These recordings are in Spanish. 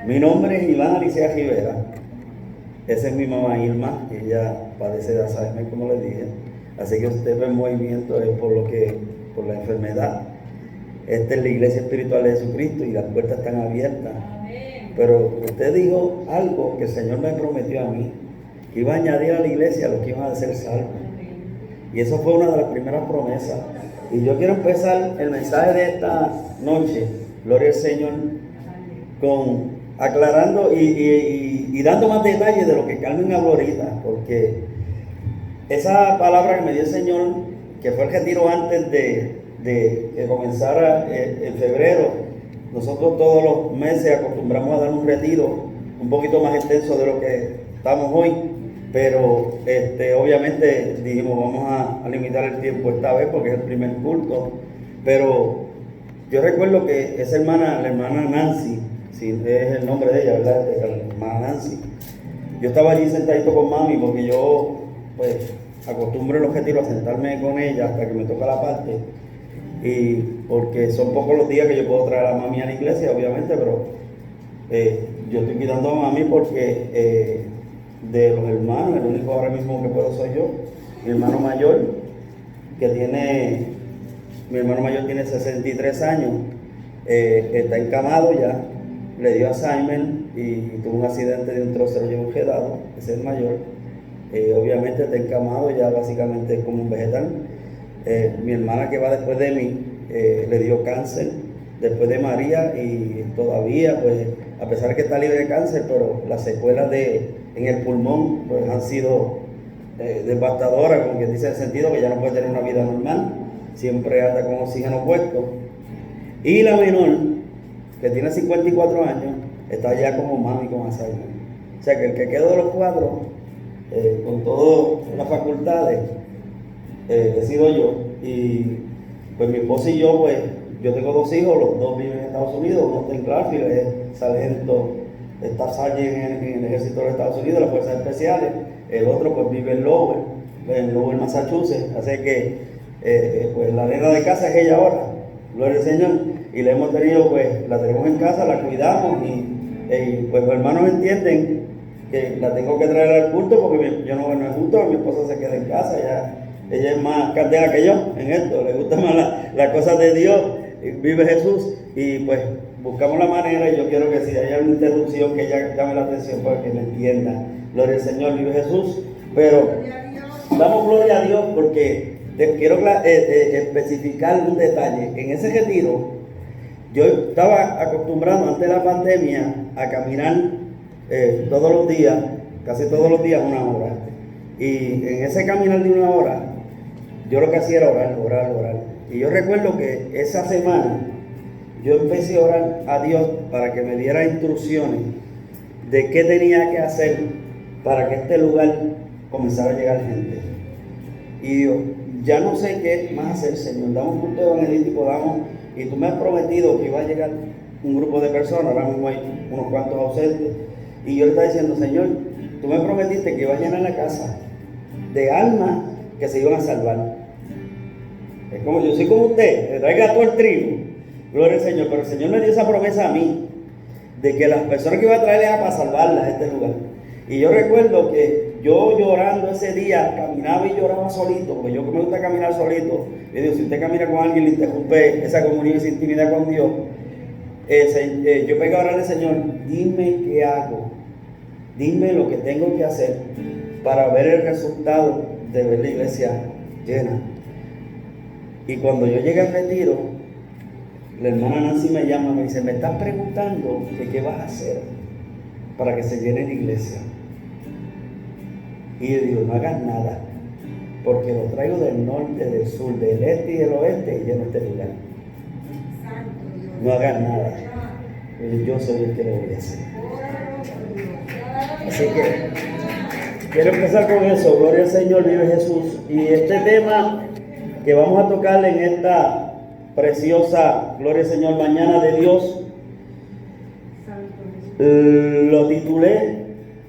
Mi nombre es Iván Alicia Rivera. Esa es mi mamá Irma, que ella padece de Alzheimer, como le dije. Así que usted ve el movimiento es por la enfermedad. Esta es la Iglesia Espiritual de Jesucristo y las puertas están abiertas. Pero usted dijo algo que el Señor me prometió a mí, que iba a añadir a la iglesia a los que iban a ser salvos. Y eso fue una de las primeras promesas. Y yo quiero empezar el mensaje de esta noche, gloria al Señor, con aclarando y dando más detalles de lo que Carmen habló ahorita, porque esa palabra que me dio el Señor, que fue el retiro antes de que comenzara en febrero. Nosotros todos los meses acostumbramos a dar un retiro un poquito más extenso de lo que estamos hoy, pero obviamente dijimos vamos a limitar el tiempo esta vez porque es el primer culto. Pero yo recuerdo que esa hermana, la hermana Nancy, si es el nombre de ella, ¿verdad? La hermana Nancy. Yo estaba allí sentadito con mami porque yo pues acostumbro en los retiros a sentarme con ella hasta que me toca la parte. Y porque son pocos los días que yo puedo traer a mami a la iglesia, obviamente, pero yo estoy cuidando a mami porque de los hermanos, el único ahora mismo que puedo soy yo. Mi hermano mayor, mi hermano mayor tiene 63 años, está encamado ya, le dio Alzheimer y tuvo un accidente de un trozo, se lo llevó quedado, ese es el mayor. Obviamente está encamado ya, básicamente es como un vegetal. Mi hermana que va después de mí le dio cáncer después de María y todavía pues a pesar de que está libre de cáncer, pero las secuelas en el pulmón pues han sido devastadoras, como quien dice, en el sentido que ya no puede tener una vida normal, siempre anda con oxígeno puesto. Y la menor, que tiene 54 años, está ya como mami con Alzheimer. O sea que el que quedó de los cuatro con todas las facultades he sido yo. Y pues mi esposa y yo, pues yo tengo dos hijos, los dos viven en Estados Unidos, uno está en Clarkfield, es sargento, está sergeant en el ejército de los Estados Unidos, las fuerzas especiales. El otro pues vive en Lowell, Massachusetts. Así que pues la nena de casa es ella ahora, gloria al Señor. Y la hemos tenido, pues la tenemos en casa, la cuidamos y pues los hermanos entienden que la tengo que traer al culto porque yo no es justo que mi esposa se quede en casa. Ella es más candela que yo en esto, le gusta más las cosas de Dios, vive Jesús y pues buscamos la manera. Y yo quiero que si hay alguna interrupción que ella llame la atención para que me entienda. Gloria al Señor, vive Jesús. Pero damos gloria a Dios porque quiero especificar un detalle. En ese retiro yo estaba acostumbrado antes de la pandemia a caminar todos los días, casi todos los días 1 hora. Y en ese caminar de 1 hora yo lo que hacía era orar. Y yo recuerdo que esa semana yo empecé a orar a Dios para que me diera instrucciones de qué tenía que hacer para que este lugar comenzara a llegar gente. Y yo ya no sé qué más hacer, Señor. Damos culto evangelístico, y tú me has prometido que iba a llegar un grupo de personas, ahora mismo hay unos cuantos ausentes. Y yo le estaba diciendo, Señor, tú me prometiste que iba a llenar la casa de almas que se iban a salvar. Es como yo soy como usted, le traiga todo el trigo, gloria al Señor. Pero el Señor me dio esa promesa a mí de que las personas que iba a traer era para salvarlas a este lugar. Y yo recuerdo que yo llorando ese día caminaba y lloraba solito, porque yo que me gusta caminar solito. Yo digo, si usted camina con alguien le interrumpe esa comunión y esa intimidad con Dios, yo pegué a orarle, Señor, dime qué hago, dime lo que tengo que hacer para ver el resultado de ver la iglesia llena. Y cuando yo llegué al retiro, la hermana Nancy me llama y me dice, me estás preguntando que qué vas a hacer para que se llene la iglesia. Y yo digo, no hagas nada, porque lo traigo del norte, del sur, del este y del oeste y lleno este lugar. No hagas nada, yo soy el que lo voy a hacer. Así que quiero empezar con eso. Gloria al Señor, vive Jesús. Y este tema que vamos a tocar en esta preciosa, gloria al Señor, mañana de Dios, lo titulé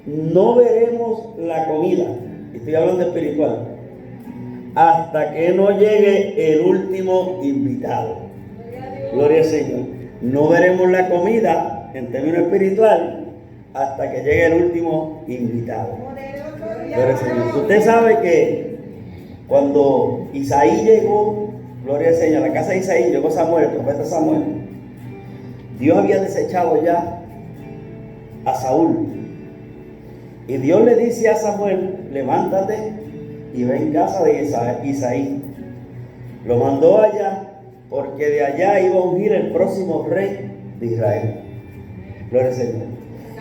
No veremos la comida. Estoy hablando espiritual. Hasta que no llegue el último invitado. Gloria al Señor. No veremos la comida en términos espiritual hasta que llegue el último invitado. Gloria al Señor. Usted sabe que cuando Isaí llegó, gloria al Señor, a la casa de Isaí llegó Samuel, el profeta Samuel. Dios había desechado ya a Saúl. Y Dios le dice a Samuel: levántate y ve en casa de Isaí. Lo mandó allá porque de allá iba a ungir el próximo rey de Israel. Gloria al Señor.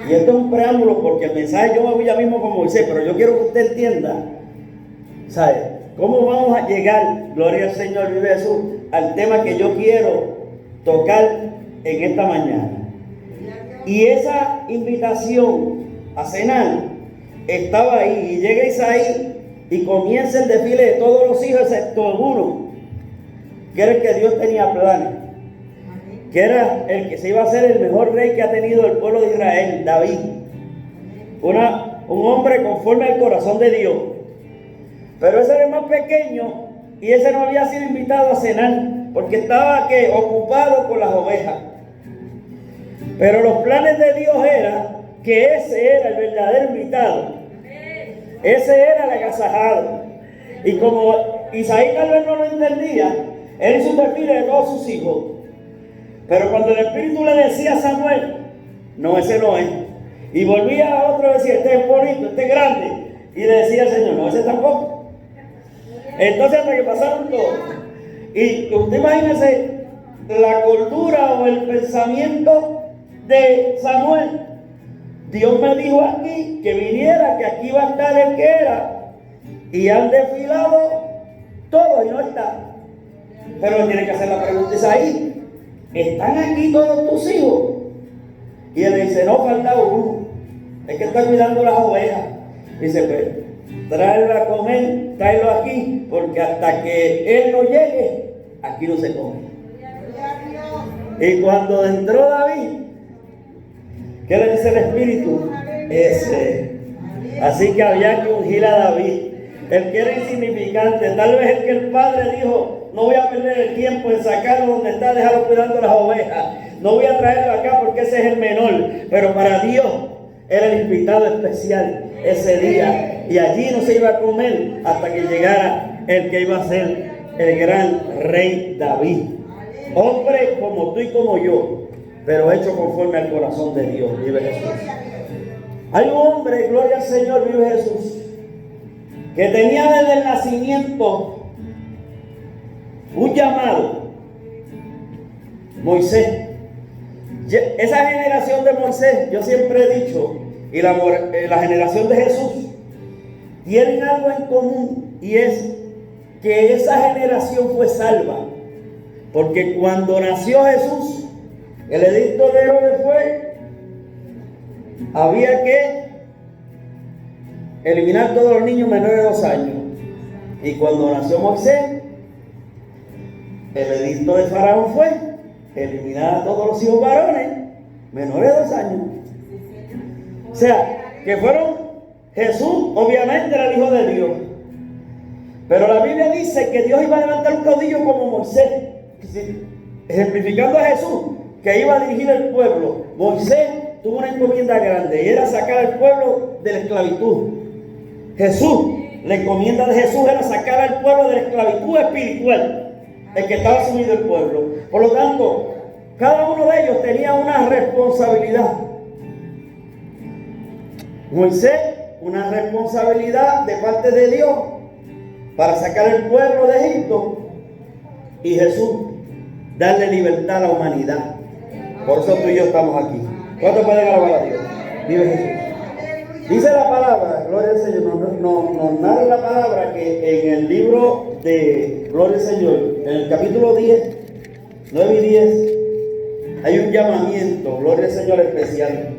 Y esto es un preámbulo porque el mensaje yo me voy ya mismo con Moisés, pero yo quiero que usted entienda, ¿sabe? ¿Cómo vamos a llegar, gloria al Señor, vive Jesús, al tema que yo quiero tocar en esta mañana? Y esa invitación a cenar estaba ahí, y llega Isaí y comienza el desfile de todos los hijos excepto uno, que era el que Dios tenía planes, que era el que se iba a ser el mejor rey que ha tenido el pueblo de Israel, David, un hombre conforme al corazón de Dios. Pero ese era el más pequeño y ese no había sido invitado a cenar porque estaba ocupado con las ovejas. Pero los planes de Dios eran que ese era el verdadero invitado, ese era el agasajado. Y como Isaí tal vez no lo entendía, él hizo un desfile de todos sus hijos. Pero cuando el Espíritu le decía a Samuel: no, ese no es. Y volvía a otro y decía: este es bonito, este es grande. Y le decía al Señor: no, ese tampoco. Entonces hasta que pasaron todos. Y usted imagínese la cordura o el pensamiento de Samuel. Dios me dijo aquí que viniera, que aquí va a estar el que era. Y han desfilado todos y no está. Pero tiene que hacer la pregunta: Isaí, ¿están aquí todos tus hijos? Y él dice: no, falta uno. Es que está cuidando las ovejas. Dice: pues, tráelo a comer, tráelo aquí, porque hasta que él no llegue, aquí no se come. Y cuando entró David, ¿qué le dice el Espíritu? Ese. Así que había que ungir a David, el que era insignificante, tal vez el que el padre dijo: no voy a perder el tiempo en sacarlo donde está, dejarlo cuidando las ovejas, no voy a traerlo acá porque ese es el menor. Pero para Dios era el invitado especial ese día, y allí no se iba a comer hasta que llegara el que iba a ser el gran rey David, hombre como tú y como yo, pero hecho conforme al corazón de Dios. Vive Jesús. Hay un hombre, gloria al Señor, vive Jesús, que tenía desde el nacimiento un llamado: Moisés. Esa generación de Moisés, yo siempre he dicho, y la generación de Jesús, tienen algo en común, y es que esa generación fue salva, porque cuando nació Jesús, el edicto de Herodes fue: había que eliminar todos los niños menores de 2 años. Y cuando nació Moisés, el edicto de Faraón fue eliminar a todos los hijos varones menores de 2 años. O sea, que fueron, Jesús obviamente era el Hijo de Dios, pero la Biblia dice que Dios iba a levantar un caudillo como Moisés, ejemplificando a Jesús, que iba a dirigir el pueblo. Moisés tuvo una encomienda grande y era sacar al pueblo de la esclavitud. Jesús, la encomienda de Jesús era sacar al pueblo de la esclavitud espiritual, el que estaba sumido el pueblo. Por lo tanto, cada uno de ellos tenía una responsabilidad. Moisés, una responsabilidad de parte de Dios para sacar el pueblo de Egipto, y Jesús, darle libertad a la humanidad. Por eso tú y yo estamos aquí. ¿Cuánto pueden alabar a Dios? Vive Jesús. Dice la palabra, gloria al Señor, nos narra la palabra que en el libro de Gloria al Señor, en el capítulo 10, 9 y 10, hay un llamamiento, gloria al Señor, especial.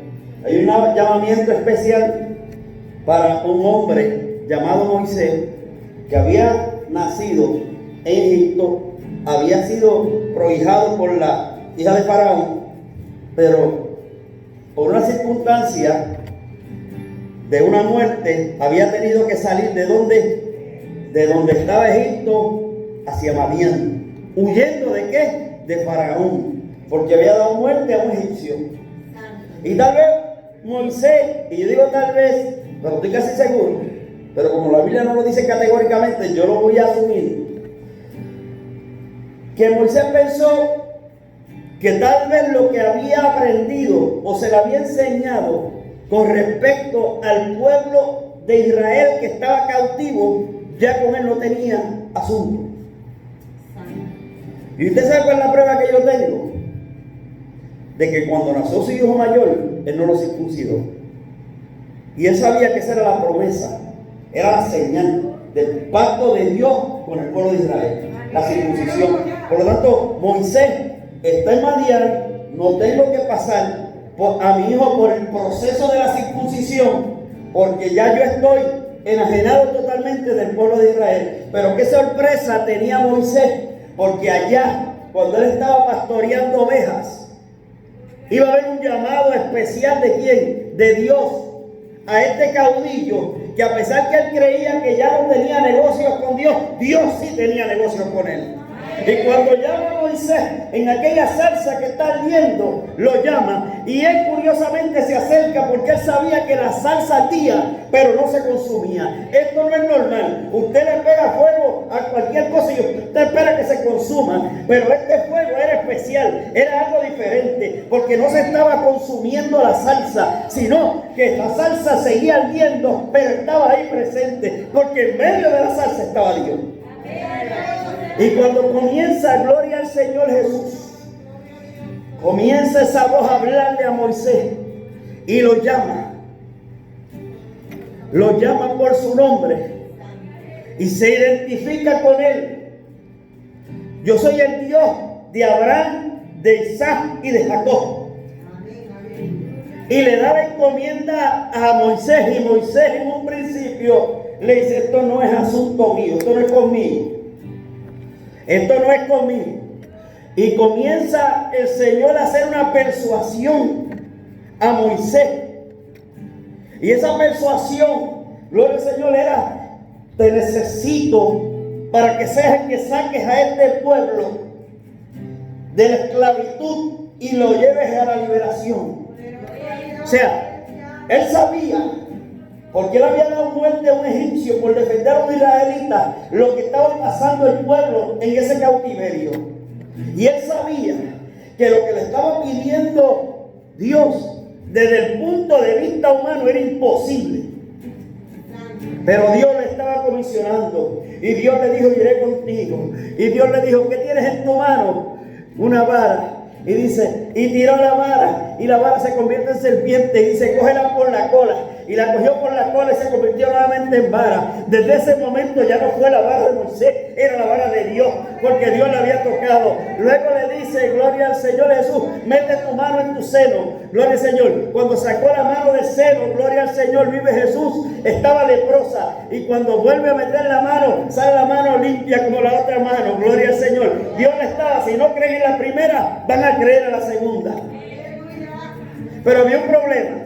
Hay un llamamiento especial para un hombre llamado Moisés, que había nacido en Egipto, había sido prohijado por la hija de Faraón, pero por una circunstancia de una muerte había tenido que salir de donde estaba Egipto hacia Madián, huyendo ¿de qué? De Faraón, porque había dado muerte a un egipcio. Y tal vez Moisés, y yo digo tal vez, pero estoy casi seguro, pero como la Biblia no lo dice categóricamente, yo lo voy a asumir, que Moisés pensó que tal vez lo que había aprendido o se le había enseñado con respecto al pueblo de Israel que estaba cautivo, ya con él no tenía asunto. ¿Y usted sabe cuál es la prueba que yo tengo? De que cuando nació su hijo mayor, él no lo circuncidó. Y él sabía que esa era la promesa, era la señal del pacto de Dios con el pueblo de Israel, la circuncisión. Por lo tanto, Moisés está en Madián, no tengo que pasar a mi hijo por el proceso de la circuncisión, porque ya yo estoy enajenado totalmente del pueblo de Israel. Pero qué sorpresa tenía Moisés, porque allá, cuando él estaba pastoreando ovejas, iba a haber un llamado especial ¿de quién? De Dios a este caudillo, que a pesar que él creía que ya no tenía negocios con Dios, Dios sí tenía negocios con él. Y cuando llama a Moisés en aquella zarza que está ardiendo, lo llama, y él curiosamente se acerca porque él sabía que la zarza ardía, pero no se consumía. Esto no es normal. Usted le pega fuego a cualquier cosa y usted espera que se consuma, pero este fuego era especial, era algo diferente, porque no se estaba consumiendo la salsa, sino que la salsa seguía ardiendo, pero estaba ahí presente, porque en medio de la salsa estaba Dios. Y cuando comienza, gloria al Señor Jesús, comienza esa voz a hablarle a Moisés y lo llama por su nombre y se identifica con él. Yo soy el Dios de Abraham, de Isaac y de Jacob. Y le da la encomienda a Moisés, y Moisés en un principio le dice: esto no es asunto mío, esto no es conmigo. Esto no es conmigo. Y comienza el Señor a hacer una persuasión a Moisés. Y esa persuasión, gloria al Señor, era: te necesito para que seas el que saques a este pueblo de la esclavitud y lo lleves a la liberación. O sea, él sabía, porque él había dado muerte a un egipcio por defender a un israelita, lo que estaba pasando el pueblo en ese cautiverio. Y él sabía que lo que le estaba pidiendo Dios desde el punto de vista humano era imposible. Pero Dios le estaba comisionando, y Dios le dijo: iré contigo. Y Dios le dijo: ¿qué tienes en tu mano? Una vara. Y dice, y tiró la vara, y la vara se convierte en serpiente, y dice: cógela por la cola. Y la cogió por la cola y se convirtió nuevamente en vara. Desde ese momento ya no fue la vara de Moisés, era la vara de Dios, porque Dios la había tocado. Luego le dice: gloria al Señor Jesús, mete tu mano en tu seno. Gloria al Señor. Cuando sacó la mano del seno, gloria al Señor, vive Jesús, estaba leprosa. Y cuando vuelve a meter la mano, sale la mano limpia como la otra mano. Gloria al Señor. Dios le estaba, si no creen en la primera, van a creer en la segunda. Pero había un problema.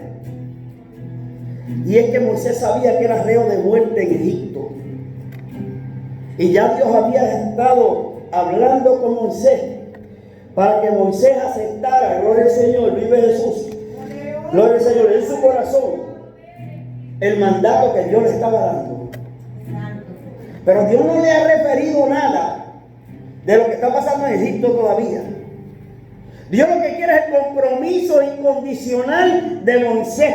Y es que Moisés sabía que era reo de muerte en Egipto. Y ya Dios había estado hablando con Moisés para que Moisés aceptara, gloria al Señor, vive Jesús, gloria al Señor, en su corazón, el mandato que Dios le estaba dando. Pero Dios no le ha referido nada de lo que está pasando en Egipto todavía. Dios lo que quiere es el compromiso incondicional de Moisés,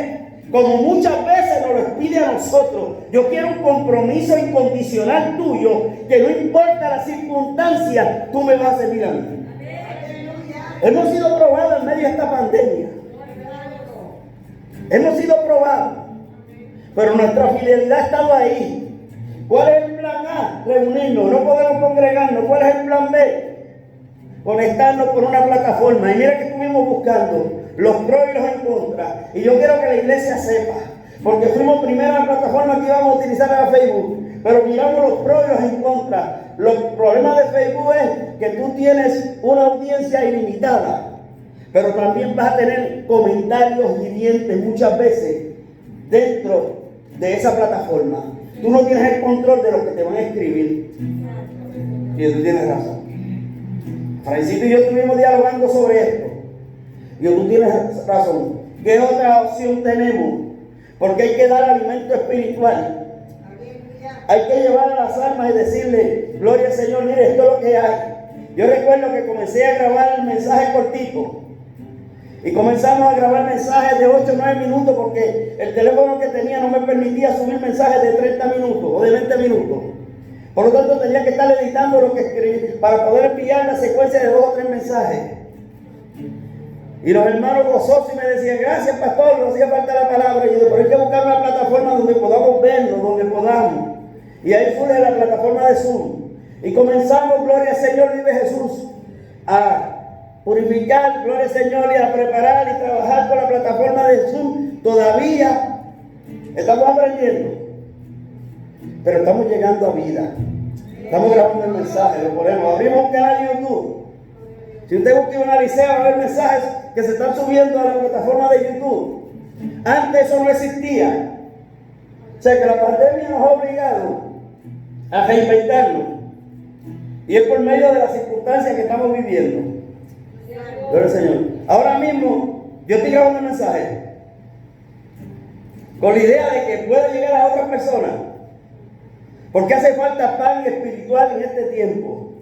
como muchas veces nos lo pide a nosotros. Yo quiero un compromiso incondicional tuyo, que no importa las circunstancias, tú me vas a servir a mí. Hemos sido probados en medio de esta pandemia. Hemos sido probados, pero nuestra fidelidad ha estado ahí. ¿Cuál es el plan A? Reunirnos, no podemos congregarnos. ¿Cuál es el plan B? Conectarnos por una plataforma. Y mira que estuvimos buscando los pros y los en contra. Y yo quiero que la iglesia sepa, porque fuimos primero a la plataforma que íbamos a utilizar era Facebook, pero miramos los pros y los en contra. Los problemas de Facebook es que tú tienes una audiencia ilimitada, pero también vas a tener comentarios hirientes muchas veces dentro de esa plataforma. Tú no tienes el control de lo que te van a escribir. Y tú tienes razón. Francisco y yo estuvimos dialogando sobre esto. Y tú tienes razón. ¿Qué otra opción tenemos? Porque hay que dar alimento espiritual. Hay que llevar a las almas y decirle, gloria al Señor, mire, esto es lo que hay. Yo recuerdo que comencé a grabar el mensaje cortito. Y comenzamos a grabar mensajes de 8 o 9 minutos porque el teléfono que tenía no me permitía subir mensajes de 30 minutos o de 20 minutos. Por lo tanto, tenía que estar editando lo que escribí para poder enviar la secuencia de 2 o 3 mensajes. Y los hermanos gozosos me decían, gracias pastor, no hacía falta la palabra. Y yo, pero hay que buscar una plataforma donde podamos verlo, donde podamos. Y ahí surge la plataforma de Zoom. Y comenzamos, gloria al Señor, vive Jesús, a purificar, gloria al Señor, y a preparar y trabajar con la plataforma de Zoom. Todavía estamos aprendiendo, pero estamos llegando a vida. Estamos grabando el mensaje, lo ponemos, abrimos un canal de YouTube. Si usted busca una licea, va a ver mensajes que se están subiendo a la plataforma de YouTube. Antes eso no existía. O sea que la pandemia nos ha obligado a reinventarnos. Y es por medio de las circunstancias que estamos viviendo. Gloria al Señor. Ahora mismo yo estoy grabando un mensaje con la idea de que pueda llegar a otras personas. Porque hace falta pan espiritual en este tiempo.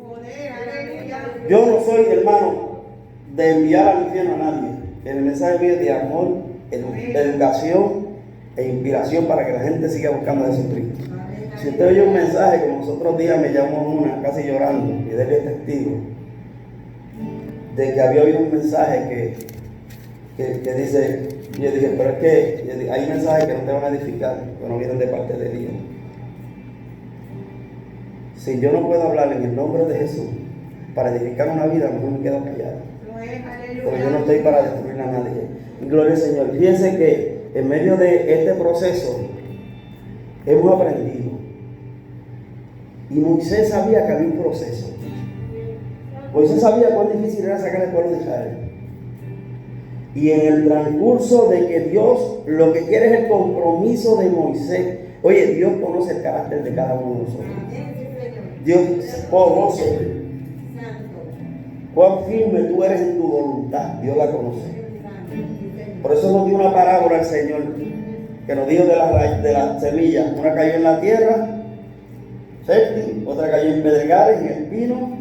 Yo no soy, hermano, de enviar al infierno a nadie. El mensaje mío es de amor, educación e inspiración para que la gente siga buscando a Jesucristo. Si usted oye un mensaje, como los otros días me llamó una, casi llorando, y déle testigo, de que había oído un mensaje que dice, y yo dije, pero es que hay mensajes que no te van a edificar, que no vienen de parte de Dios. Si yo no puedo hablar en el nombre de Jesús para edificar una vida, mejor me quedo callado. Porque yo no estoy para destruir a nadie. Gloria al Señor. Fíjense que en medio de este proceso hemos aprendido. Y Moisés sabía que había un proceso. Moisés sabía cuán difícil era sacar el pueblo de Israel. Y en el transcurso de que Dios lo que quiere es el compromiso de Moisés. Oye, Dios conoce el carácter de cada uno de nosotros. Dios conoce cuán firme tú eres en tu voluntad. Dios la conoce. Por eso nos dio una parábola el Señor, que nos dijo de las semillas. Una cayó en la tierra fértil, otra cayó en pedregales, en espino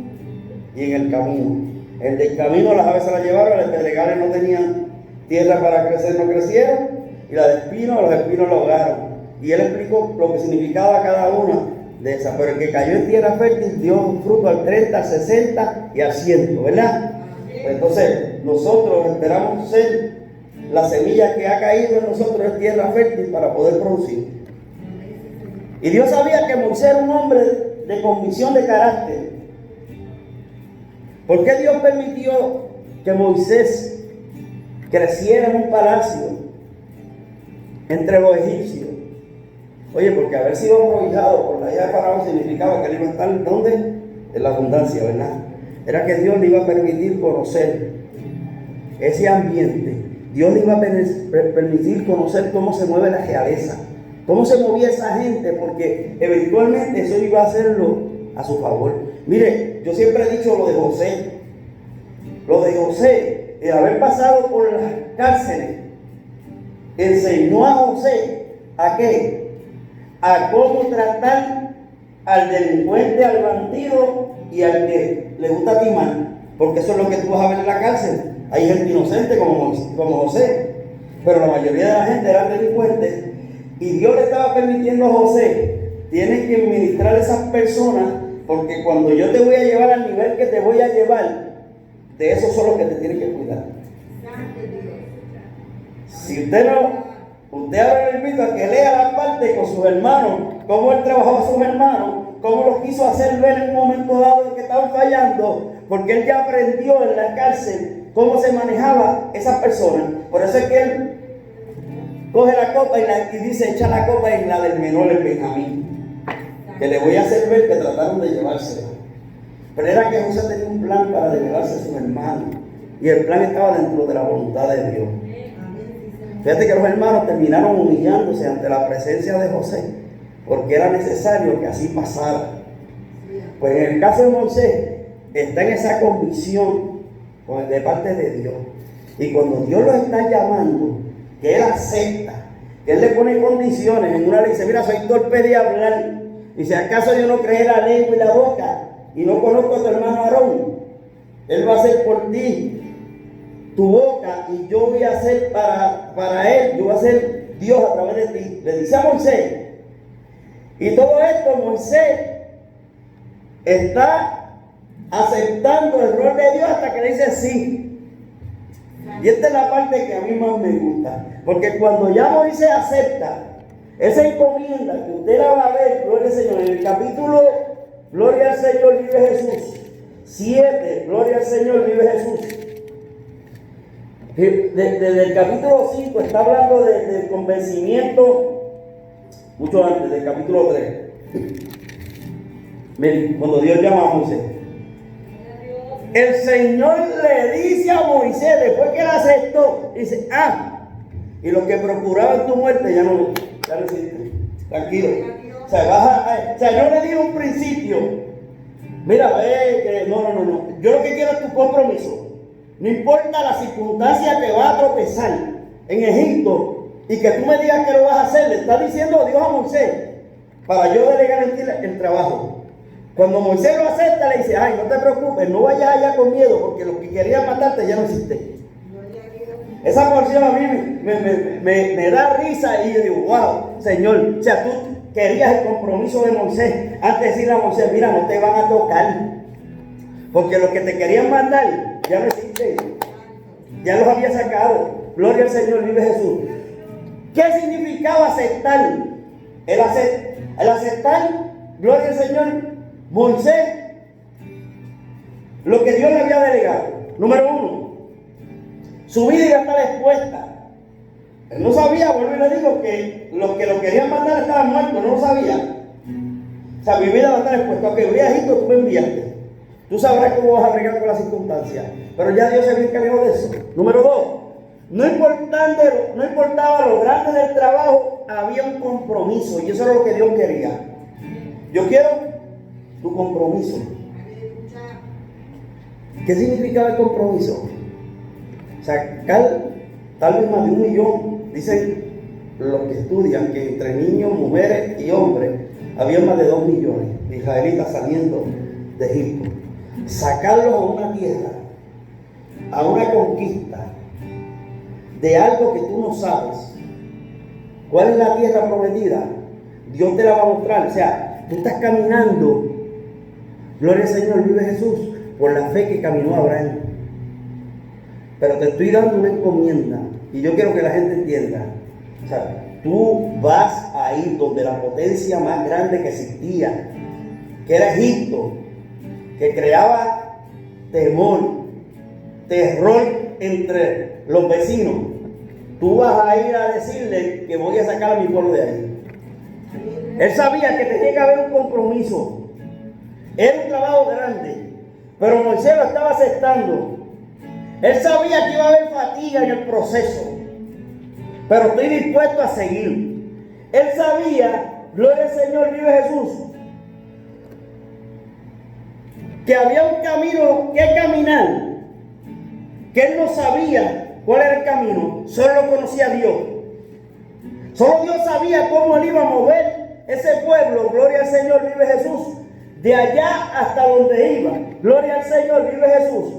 y en el camino. El del camino las aves se la llevaron, los pedregales no tenían tierra para crecer, no crecieron, y la de espino, los espinos la ahogaron. Y él explicó lo que significaba cada una de esas. Pero el que cayó en tierra fértil dio fruto al 30, al 60 y al 100, ¿verdad? Pues entonces nosotros esperamos ser la semilla que ha caído en nosotros en tierra fértil para poder producir. Y Dios sabía que Moisés era un hombre de convicción de carácter. ¿Por qué Dios permitió que Moisés creciera en un palacio entre los egipcios? Oye, porque haber sido provocado por la hija de Faraón significaba que él iba a estar ¿dónde? En la abundancia, ¿verdad? Era que Dios le iba a permitir conocer ese ambiente. Dios le iba a permitir conocer cómo se mueve la realeza, cómo se movía esa gente, porque eventualmente eso iba a hacerlo a su favor. Mire, yo siempre he dicho lo de José. Lo de José, el haber pasado por las cárceles, enseñó a José ¿a qué? A cómo tratar al delincuente, al bandido y al que le gusta timar, porque eso es lo que tú vas a ver en la cárcel. Hay gente inocente como José, pero la mayoría de la gente eran delincuentes, y Dios le estaba permitiendo a José, tienes que administrar a esas personas, porque cuando yo te voy a llevar al nivel que te voy a llevar, de esos son los que te tienen que cuidar. Si usted ahora le invito a que lea la parte con sus hermanos, cómo él trabajó a sus hermanos, cómo los quiso hacer ver en un momento dado que estaban fallando, porque él ya aprendió en la cárcel cómo se manejaba esas personas. Por eso es que él coge la copa y dice, echa la copa en la del menor, el Benjamín, que le voy a hacer ver que trataron de llevársela. Pero era que José tenía un plan para llevarse a sus hermanos, y el plan estaba dentro de la voluntad de Dios. Fíjate que los hermanos terminaron humillándose ante la presencia de José, porque era necesario que así pasara. Pues en el caso de Moisés, está en esa convicción de parte de Dios. Y cuando Dios lo está llamando, que él acepta, que él le pone condiciones. En una le dice, mira, soy torpe de hablar, y si acaso yo no creé la lengua y la boca, y no conozco a tu hermano Aarón, él va a hacer por ti tu boca, y yo voy a hacer para él, yo voy a ser Dios a través de ti. Le dice a Moisés, y todo esto Moisés está aceptando el rol de Dios hasta que le dice sí. Y esta es la parte que a mí más me gusta, porque cuando ya Moisés acepta esa encomienda, que usted la va a ver, gloria al Señor, en el capítulo, gloria al Señor, vive Jesús, 7, gloria al Señor, vive Jesús. Desde el capítulo 5 está hablando del convencimiento, mucho antes, del capítulo 3. Miren, cuando Dios llama a Moisés, el Señor le dice a Moisés, después que él aceptó, dice, y los que procuraban tu muerte ya no existe. Tranquilo. O sea, yo le dije un principio, mira, no. Yo lo que quiero es tu compromiso. No importa la circunstancia que va a tropezar en Egipto y que tú me digas que lo vas a hacer, le está diciendo Dios a Moisés para yo delegar en ti el trabajo. Cuando Moisés lo acepta, le dice, no te preocupes, no vayas allá con miedo, porque los que querían matarte ya no existen. Esa porción a mí me da risa y yo digo, wow, Señor, o sea, tú querías el compromiso de Moisés antes de decirle a Moisés, mira, no te van a tocar, porque los que te querían mandar ya no existen, ya los había sacado. Gloria al Señor, vive Jesús. ¿Qué significaba aceptar? El aceptar, gloria al Señor, Moisés, lo que Dios le había delegado. Número 1, su vida iba a estar expuesta. Él no sabía, vuelvo y le digo, que los que lo querían mandar estaban muertos, no lo sabía. O sea, mi vida va a estar expuesta. Ok, voy a Egipto, tú me enviaste. Tú sabrás cómo vas a bregar con las circunstancias. Pero ya Dios se había encargado de eso. Número 2, no importaba lo grande del trabajo, había un compromiso. Y eso era lo que Dios quería. Yo quiero tu compromiso. ¿Qué significaba el compromiso? Sacar tal vez más de 1 millón. Dicen los que estudian que entre niños, mujeres y hombres había más de 2 millones de israelitas saliendo de Egipto. Sacarlos a una tierra, a una conquista de algo que tú no sabes. ¿Cuál es la tierra prometida? Dios te la va a mostrar. O sea, tú estás caminando, gloria al Señor, vive Jesús, por la fe que caminó Abraham. Pero te estoy dando una encomienda y yo quiero que la gente entienda. O sea, tú vas a ir donde la potencia más grande que existía, que era Egipto, que creaba terror entre los vecinos. Tú vas a ir a decirle que voy a sacar a mi pueblo de ahí. Él sabía que tenía que haber un compromiso. Era un trabajo grande, pero Moisés lo estaba aceptando. Él sabía que iba a haber fatiga en el proceso, pero estoy dispuesto a seguir. Él sabía, gloria al Señor, vive Jesús, que había un camino que caminar, que él no sabía cuál era el camino, solo lo conocía Dios. Solo Dios sabía cómo él iba a mover ese pueblo, gloria al Señor, vive Jesús, de allá hasta donde iba. Gloria al Señor, vive Jesús.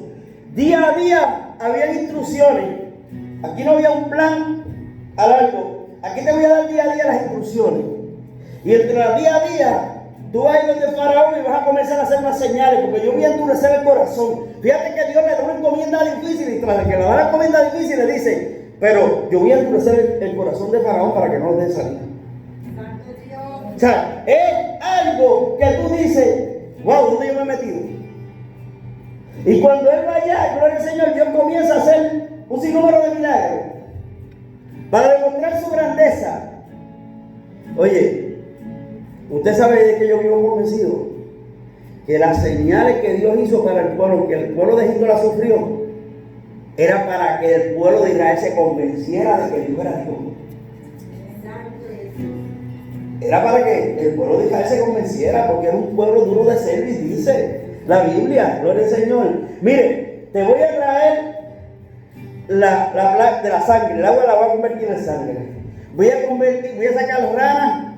Día a día había instrucciones. Aquí no había un plan a largo. Aquí te voy a dar día a día las instrucciones. Y entre el día a día, tú vas a ir donde Faraón y vas a comenzar a hacer unas señales, porque yo voy a endurecer el corazón. Fíjate que Dios le da una encomienda difícil y tras de que le da una encomienda difícil le dice, pero yo voy a endurecer el corazón de Faraón para que no nos dé salida. O sea, es algo que tú dices, wow, ¿dónde yo me he metido? Y cuando él va allá, gloria al Señor, Dios comienza a hacer un sinnúmero de milagros para demostrar su grandeza. Oye, usted sabe de que yo vivo convencido que las señales que Dios hizo para el pueblo, que el pueblo de Egipto la sufrió, era para que el pueblo de Israel se convenciera de que Dios era Dios. Era para que el pueblo de Israel se convenciera, porque era un pueblo duro de servir, dice la Biblia, gloria al Señor. Mire, te voy a traer de la sangre, el agua la voy a convertir en sangre. Voy a sacar las ranas.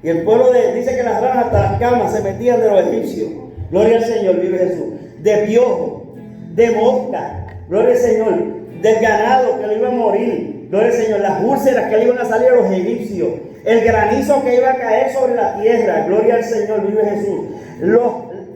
Y el pueblo dice que las ranas hasta las camas se metían de los egipcios. Gloria al Señor, vive Jesús. De piojo, de mosca, gloria al Señor, del ganado que le iba a morir, gloria al Señor, las úlceras que le iban a salir a los egipcios, el granizo que iba a caer sobre la tierra, gloria al Señor, vive Jesús.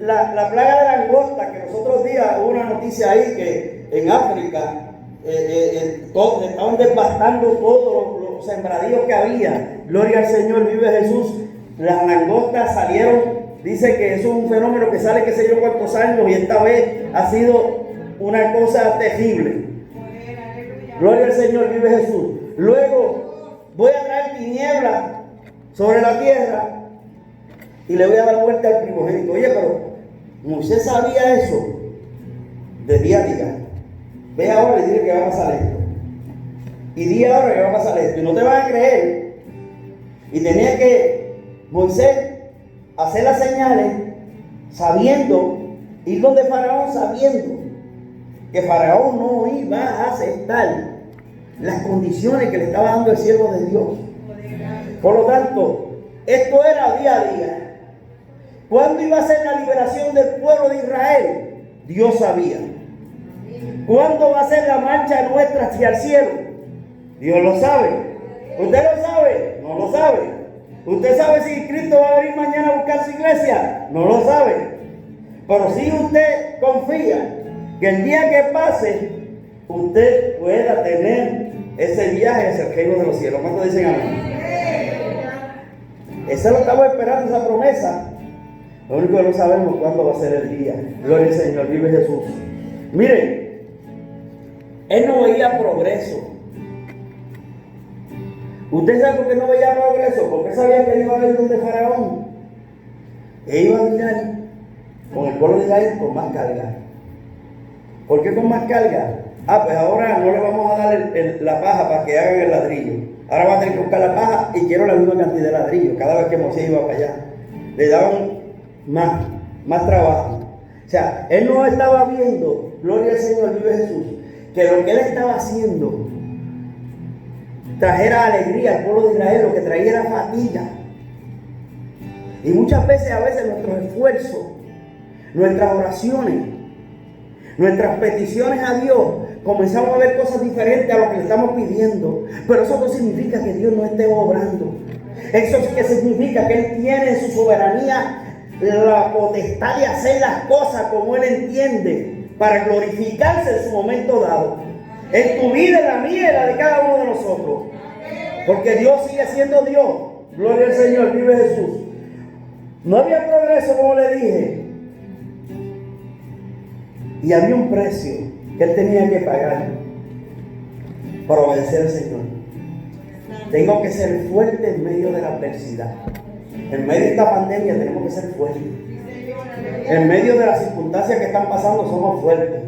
La plaga de langosta, que los otros días hubo una noticia ahí que en África estaban devastando todos los sembradíos que había. Gloria al Señor, vive Jesús. Las langostas salieron, dice que eso es un fenómeno que sale qué sé yo cuántos años, y esta vez ha sido una cosa terrible. Gloria al Señor, vive Jesús. Luego voy a traer tinieblas sobre la tierra y le voy a dar muerte al primogénito. Oye, pero Moisés sabía eso de día a día. Ve ahora y dile que va a pasar esto. Y di ahora que va a pasar esto. Y no te van a creer. Y tenía que Moisés hacer las señales sabiendo, ir donde Faraón sabiendo que Faraón no iba a aceptar las condiciones que le estaba dando el siervo de Dios. Por lo tanto, esto era día a día. ¿Cuándo iba a ser la liberación del pueblo de Israel? Dios sabía. ¿Cuándo va a ser la marcha nuestra hacia el cielo? Dios lo sabe. ¿Usted lo sabe? No lo sabe. ¿Usted sabe si Cristo va a venir mañana a buscar su iglesia? No lo sabe. Pero si usted confía que el día que pase, usted pueda tener ese viaje hacia el reino de los cielos. ¿Cuántos dicen amén? Eso lo estamos esperando, esa promesa. Lo único que no sabemos cuándo va a ser el día. Gloria al Señor, vive Jesús. Miren, él no veía progreso. ¿Usted sabe por qué no veía progreso? Porque sabía que él iba a ver donde Faraón. Él iba a mirar con el pueblo de Israel con más carga. ¿Por qué con más carga? Pues ahora no le vamos a dar la paja para que hagan el ladrillo. Ahora va a tener que buscar la paja y quiero la misma cantidad de ladrillo. Cada vez que Moisés iba para allá, le daban más trabajo. O sea, él no estaba viendo, gloria al Señor, vive Jesús, que lo que él estaba haciendo trajera alegría al pueblo de Israel, lo que traía era fatiga. Y muchas veces, nuestros esfuerzos, nuestras oraciones, nuestras peticiones a Dios, comenzamos a ver cosas diferentes a lo que le estamos pidiendo. Pero eso no significa que Dios no esté obrando. Eso sí que significa que Él tiene en su soberanía la potestad de hacer las cosas como Él entiende, para glorificarse en su momento dado. En tu vida, en la mía y en la de cada uno de nosotros. Porque Dios sigue siendo Dios. Gloria al Señor, vive Jesús. No había progreso, como le dije. Y había un precio que él tenía que pagar para obedecer al Señor. Tengo que ser fuerte en medio de la adversidad. En medio de esta pandemia tenemos que ser fuertes. En medio de las circunstancias que están pasando somos fuertes.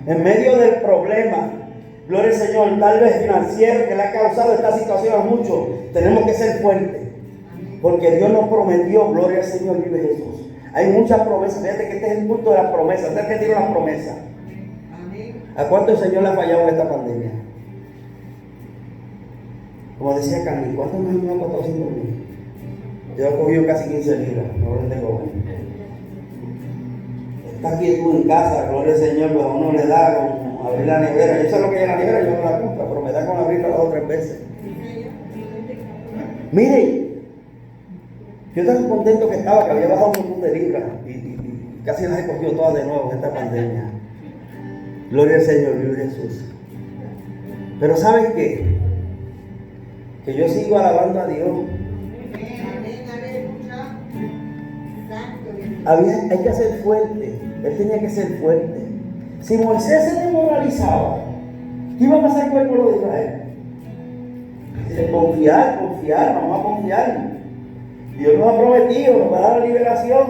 En medio del problema, gloria al Señor, tal vez financiero que le ha causado esta situación a muchos, tenemos que ser fuertes. Porque Dios nos prometió, gloria al Señor, vive Jesús. Hay muchas promesas. Fíjate que este es el culto de las promesas. Este es el que tiene una promesa. ¿A cuánto el Señor le ha fallado en esta pandemia? Como decía Camille, ¿cuántos me han dado 400,000? Yo he cogido casi 15 libras. No lo tengo. Está aquí tú en casa, gloria al Señor, pues a uno le da con abrir la nevera. Yo sé lo que hay en la nevera, yo no la compro, pero me da con abrirla 2 o 3 veces. Mire, yo tan contento que estaba, que había bajado un montón de libras y casi las he cogido todas de nuevo en esta pandemia. Gloria al Señor, gloria a Jesús. Pero ¿saben qué? Que yo sigo alabando a Dios. Hay que ser fuerte. Él tenía que ser fuerte. Si Moisés se demoralizaba, ¿qué iba a pasar con el pueblo de Israel? Confiar, vamos a confiar. Dios nos ha prometido, nos va a dar la liberación,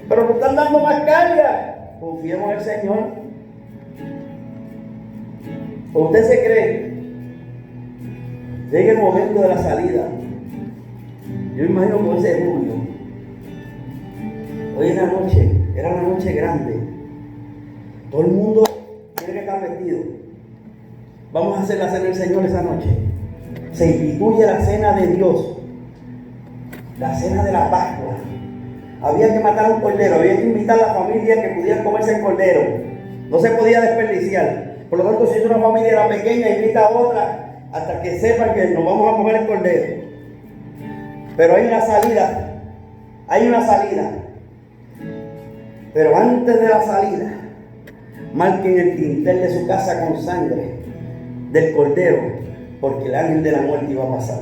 pero nos están dando más carga. Confiemos en el Señor. ¿O usted se cree? Llega el momento de la salida. Yo imagino que ese es julio. Hoy es la noche, era una noche grande. Todo el mundo tiene que estar vestido. Vamos a hacer la cena del Señor esa noche. Se instituye la cena de Dios, la cena de la Pascua. Había que matar un cordero, había que invitar a la familia que pudiera comerse el cordero. No se podía desperdiciar. Por lo tanto, si es una familia era pequeña, invita a otra hasta que sepan que nos vamos a comer el cordero. Pero hay una salida, hay una salida. Pero antes de la salida, marquen el dintel de su casa con sangre del cordero, porque el ángel de la muerte iba a pasar.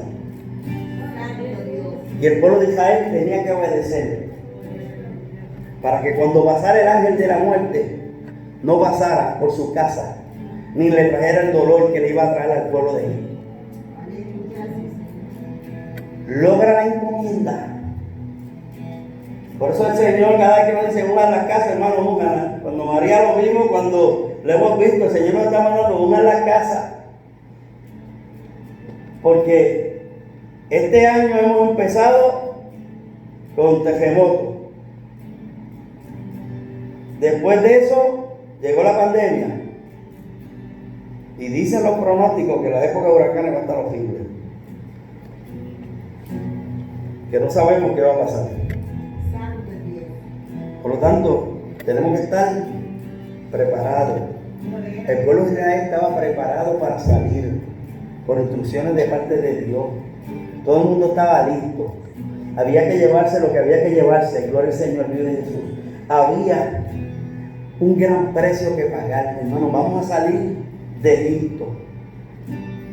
Y el pueblo de Israel tenía que obedecer, para que cuando pasara el ángel de la muerte, no pasara por su casa, ni le trajera el dolor que le iba a traer al pueblo de Egipto. Logra la encomienda. Por eso el Señor cada vez que nos dice ungan las casas, hermano, ungan. Cuando María lo vimos, cuando lo hemos visto, el Señor nos está mandando ungan las casas. Porque este año hemos empezado con terremotos. Después de eso llegó la pandemia. Y dicen los pronósticos que la época de huracanes va a estar horrible. Que no sabemos qué va a pasar. Por lo tanto, tenemos que estar preparados. El pueblo de Israel estaba preparado para salir por instrucciones de parte de Dios. Todo el mundo estaba listo. Había que llevarse lo que había que llevarse. Gloria al Señor, vive de Jesús. Había un gran precio que pagar, hermano. Vamos a salir de Egipto.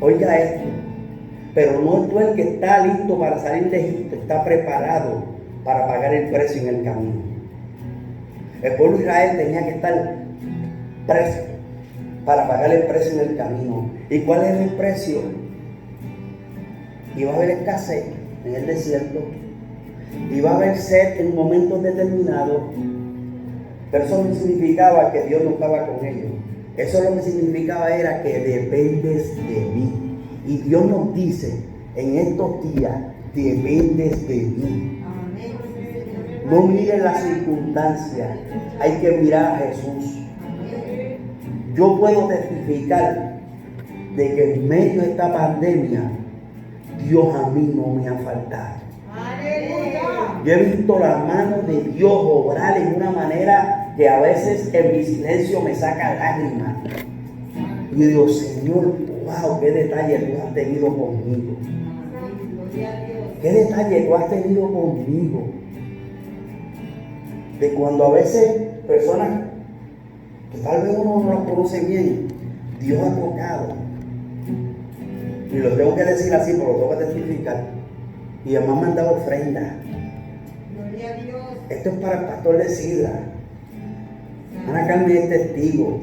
Oiga esto. Pero no tú el que está listo para salir de Egipto, está preparado para pagar el precio en el camino. El pueblo de Israel tenía que estar presto para pagar el precio en el camino. ¿Y cuál es el precio? Iba a haber escasez en el desierto. Iba a haber sed en momentos determinados. Pero eso no significaba que Dios no estaba con ellos. Eso lo que significaba era que dependes de mí. Y Dios nos dice en estos días, dependes de mí. No miren las circunstancias, hay que mirar a Jesús. Yo puedo testificar de que en medio de esta pandemia, Dios a mí no me ha faltado. Yo he visto la mano de Dios obrar en una manera que a veces en mi silencio me saca lágrimas. Y digo, Señor, wow, qué detalle tú has tenido conmigo. Qué detalle tú has tenido conmigo. De cuando a veces personas que tal vez uno no las conoce bien, Dios ha tocado. Y lo tengo que decir así, pero lo tengo que testificar. Y además me han dado ofrenda. Esto es para el pastor de Sidra. Ana Carmen es testigo.